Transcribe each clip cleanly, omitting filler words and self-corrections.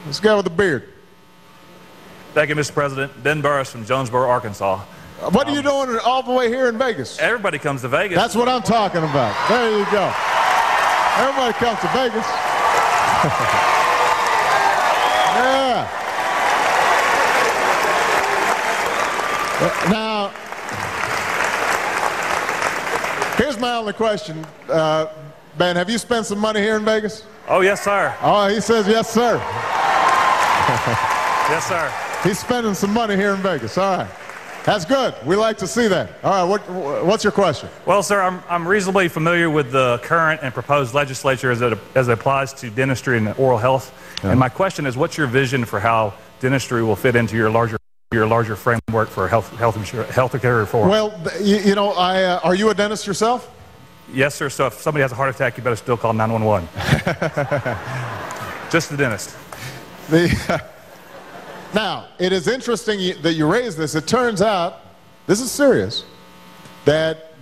This guy with the beard. Thank you, Mr. President. Ben Burris from Jonesboro, Arkansas. What are you doing all the way here in Vegas? Everybody comes to Vegas. That's what I'm talking about. There you go. Everybody comes to Vegas. Yeah. Now, here's my only question. Ben, have you spent some money here in Vegas? Oh, yes, sir. Oh, he says yes, sir. Yes, sir. He's spending some money here in Vegas. All right. That's good. We like to see that. All right, what's your question? Well, sir, I'm reasonably familiar with the current and proposed legislature as it applies to dentistry and oral health. Yeah. And my question is, what's your vision for how dentistry will fit into your larger framework for healthcare reform? Well, you know, are you a dentist yourself? Yes, sir. So if somebody has a heart attack, you better still call 911. Just the dentist. Now, it is interesting that you raise this. It turns out, this is serious, that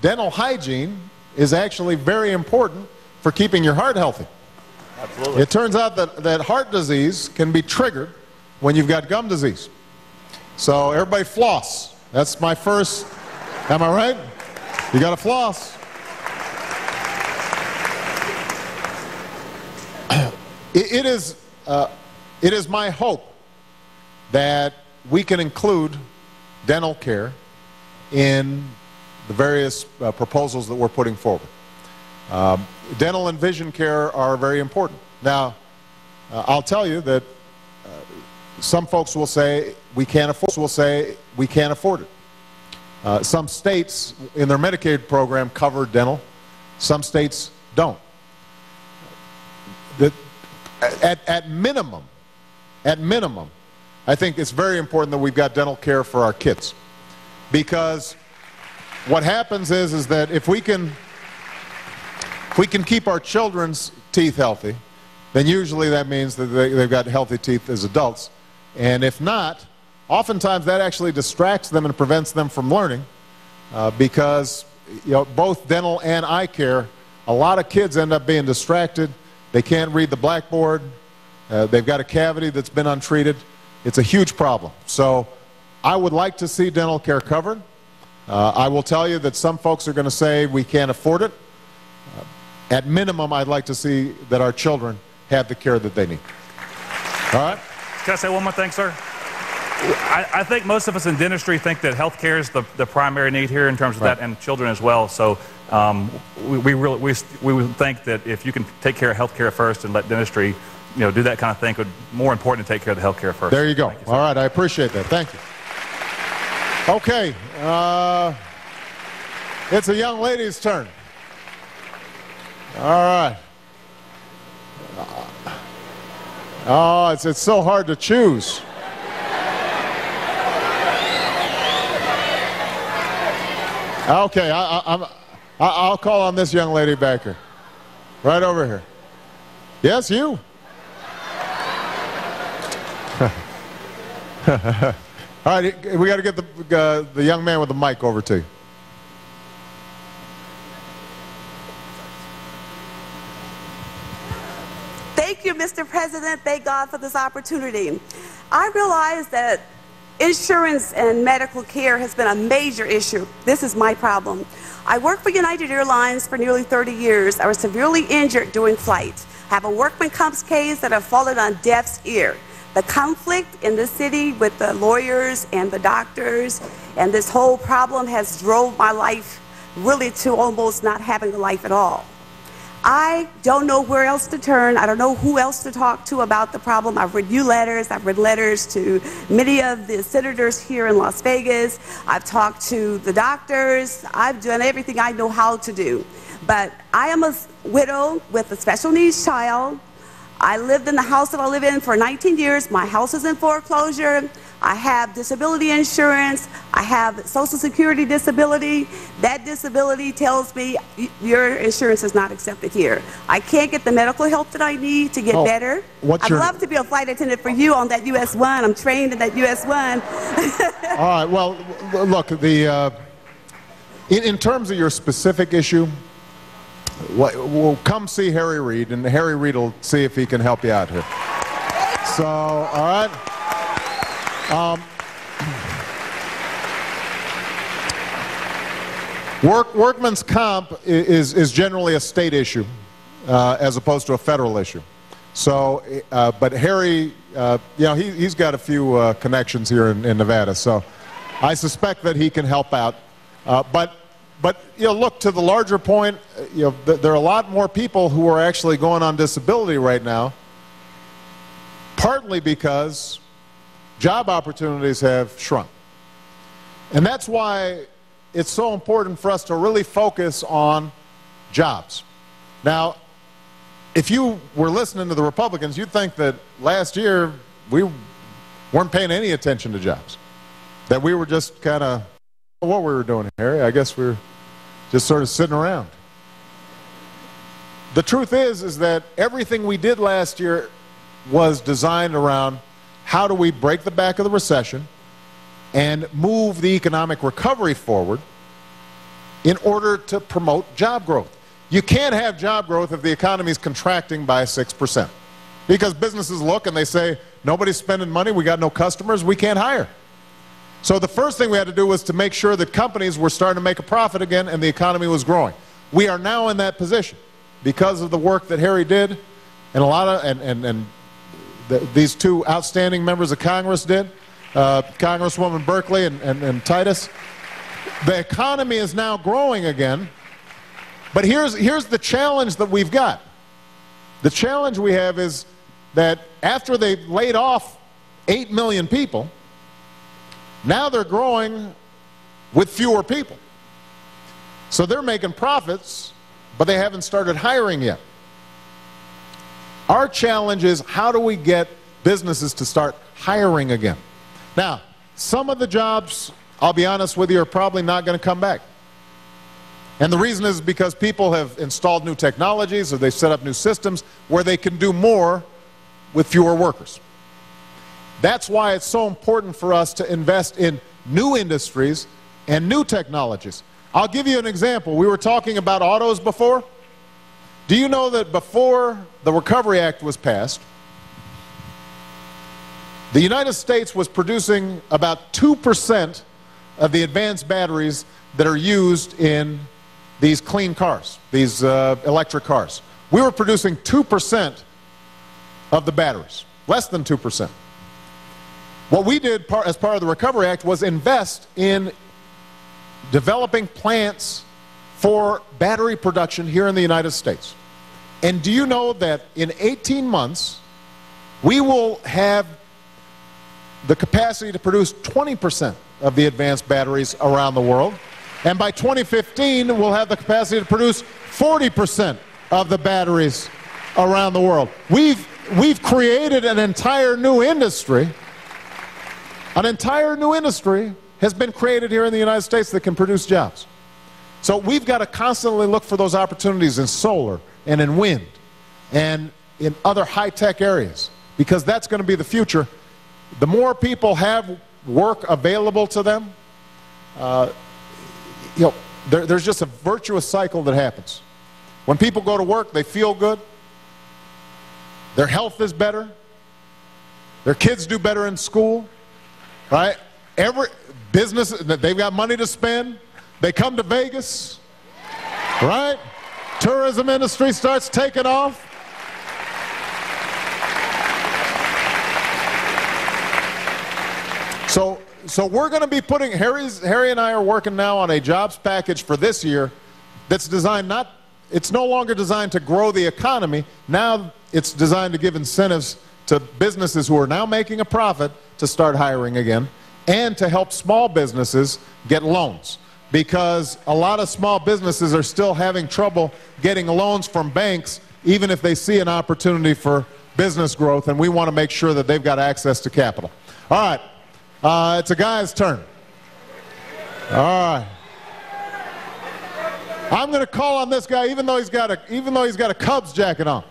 dental hygiene is actually very important for keeping your heart healthy. Absolutely. It turns out that heart disease can be triggered when you've got gum disease. So everybody floss. That's my first, am I right? You got to floss. It is my hope that we can include dental care in the various proposals that we're putting forward. Dental and vision care are very important. Now, I'll tell you that some folks will say we can't afford it. Some states in their Medicaid program cover dental. Some states don't. At minimum, I think it's very important that we've got dental care for our kids, because what happens is that if we can keep our children's teeth healthy, then usually that means that they've got healthy teeth as adults. And if not, oftentimes that actually distracts them and prevents them from learning, because both dental and eye care, a lot of kids end up being distracted. They can't read the blackboard. They've got a cavity that's been untreated. It's a huge problem. So I would like to see dental care covered. I will tell you that some folks are going to say we can't afford it. At minimum, I'd like to see that our children have the care that they need. All right? Can I say one more thing, sir? I think most of us in dentistry think that health care is the primary need here in terms of that, and children as well. So we would think that if you can take care of health care first and let dentistry do that kind of thing, would more important to take care of the health care first. There you go. All right, I appreciate that. Thank you. Okay, it's a young lady's turn. All right. Oh, it's so hard to choose. Okay, I'll call on this young lady back here. Right over here. Yes, you. All right, we got to get the young man with the mic over to you. Thank you, Mr. President. Thank God for this opportunity. I realize that insurance and medical care has been a major issue. This is my problem. I worked for United Airlines for nearly 30 years. I was severely injured during flight. I have a workman comps case that have fallen on deaf's ear. The conflict in the city with the lawyers and the doctors and this whole problem has drove my life really to almost not having a life at all. I don't know where else to turn. I don't know who else to talk to about the problem. I've read you letters. I've read letters to many of the senators here in Las Vegas. I've talked to the doctors. I've done everything I know how to do. But I am a widow with a special needs child. I lived in the house that I live in for 19 years. My house is in foreclosure. I have disability insurance. I have Social Security disability. That disability tells me your insurance is not accepted here. I can't get the medical help that I need to get better. I'd love to be a flight attendant for you on that US-1. I'm trained in that US-1. All right, well, look, in terms of your specific issue, we'll come see Harry Reid, and Harry Reid will see if he can help you out here. So, all right. Workman's comp is generally a state issue as opposed to a federal issue. So, but Harry, you know, he's got a few connections here in Nevada, so I suspect that he can help out. But you know, look, to the larger point, you know, there are a lot more people who are actually going on disability right now, partly because job opportunities have shrunk. And that's why it's so important for us to really focus on jobs. Now, if you were listening to the Republicans, you'd think that last year we weren't paying any attention to jobs. That we were just kind of, what we were doing, Harry, I guess we were just sort of sitting around. The truth is that everything we did last year was designed around how do we break the back of the recession and move the economic recovery forward in order to promote job growth. You can't have job growth if the economy is contracting by 6%. Because businesses look and they say, nobody's spending money, we got no customers, we can't hire. So the first thing we had to do was to make sure that companies were starting to make a profit again and the economy was growing. We are now in that position because of the work that Harry did and a lot of, these two outstanding members of Congress did, Congresswoman Berkeley and Titus. The economy is now growing again. But here's the challenge that we've got. The challenge we have is that after they've laid off 8 million people, now they're growing with fewer people. So they're making profits, but they haven't started hiring yet. Our challenge is how do we get businesses to start hiring again? Now, some of the jobs, I'll be honest with you, are probably not going to come back. And the reason is because people have installed new technologies or they've set up new systems where they can do more with fewer workers. That's why it's so important for us to invest in new industries and new technologies. I'll give you an example. We were talking about autos before. Do you know that before the Recovery Act was passed, the United States was producing about 2% of the advanced batteries that are used in these clean cars, these electric cars. We were producing 2% of the batteries, less than 2%. What we did as part of the Recovery Act was invest in developing plants for battery production here in the United States. And do you know that in 18 months, we will have the capacity to produce 20% of the advanced batteries around the world? And by 2015, we'll have the capacity to produce 40% of the batteries around the world. We've created an entire new industry. An entire new industry has been created here in the United States that can produce jobs. So we've got to constantly look for those opportunities in solar and in wind and in other high-tech areas, because that's going to be the future. The more people have work available to them, you know, there's just a virtuous cycle that happens. When people go to work, they feel good. Their health is better. Their kids do better in school, right? Every business, they've got money to spend. They come to Vegas, right? Tourism industry starts taking off. So we're going to be putting, Harry and I are working now on a jobs package for this year that's designed it's no longer designed to grow the economy. Now it's designed to give incentives to businesses who are now making a profit to start hiring again, and to help small businesses get loans. Because a lot of small businesses are still having trouble getting loans from banks, even if they see an opportunity for business growth, and we want to make sure that they've got access to capital. All right. It's a guy's turn. All right. I'm going to call on this guy, even though he's got a Cubs jacket on.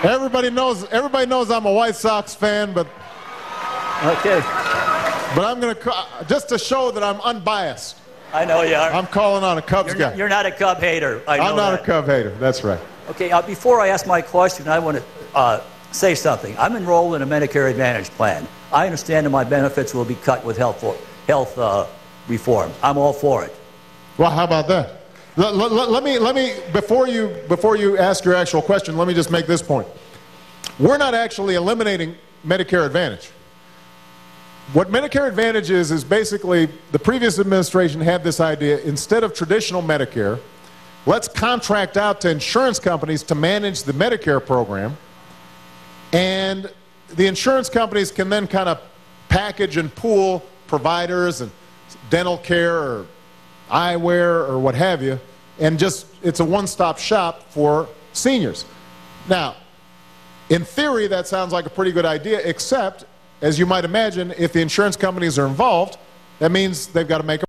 Everybody knows I'm a White Sox fan, but okay. But I'm going to just to show that I'm unbiased. I know you are. I'm calling on a Cubs guy. You're not a Cub hater. I'm not a Cub hater. That's right. Okay. Before I ask my question, I want to say something. I'm enrolled in a Medicare Advantage plan. I understand that my benefits will be cut with health reform. I'm all for it. Well, how about that? Let me before you ask your actual question, let me just make this point. We're not actually eliminating Medicare Advantage. What Medicare Advantage is basically the previous administration had this idea, instead of traditional Medicare, let's contract out to insurance companies to manage the Medicare program, and the insurance companies can then kind of package and pool providers and dental care or eyewear or what have you, and just it's a one-stop shop for seniors. Now, in theory, that sounds like a pretty good idea, except, as you might imagine, if the insurance companies are involved, that means they've got to make a